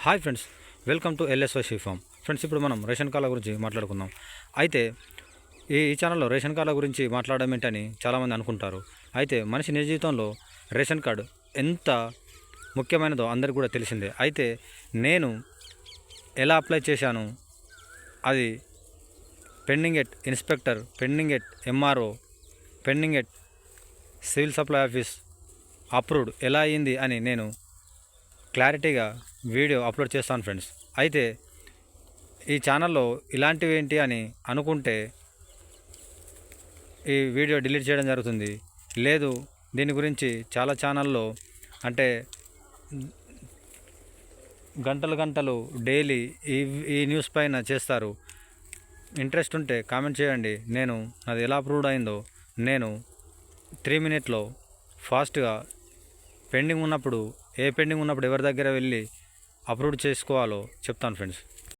Hi friends, welcome to LSY she farm. Friends, ఇప్పుడు మనం ration కార్డుల గురించి మాట్లాడుకుందాం. అయితే ఈ ఛానల్లో రేషన్ కార్డుల గురించి మాట్లాడడం ఏంటని చాలామంది అనుకుంటారు. అయితే మనిషి నిజ జీవితంలో రేషన్ కార్డు ఎంత ముఖ్యమైనదో అందరికీ కూడా తెలిసిందే. అయితే నేను ఎలా అప్లై చేశాను, అది pending at inspector, pending at MRO, pending at civil supply office, approved ఎలా అయ్యింది అని నేను క్లారిటీగా వీడియో అప్లోడ్ చేస్తాను ఫ్రెండ్స్. అయితే ఈ ఛానల్లో ఇలాంటివి ఏంటి అని అనుకుంటే ఈ వీడియో డిలీట్ చేయడం జరుగుతుంది. లేదు, దీని గురించి చాలా ఛానల్లో అంటే గంటలు డైలీ ఈ న్యూస్ పైన చేస్తారు. ఇంట్రెస్ట్ ఉంటే కామెంట్ చేయండి. నేను అది ఎలా అప్రూవ్డ్ అయిందో నేను 3 minutesలో ఫాస్ట్గా పెండింగ్ ఉన్నప్పుడు ఎవరి దగ్గర వెళ్ళి అప్రూవ్ చేసుకోవాలో చెప్తాను ఫ్రెండ్స్.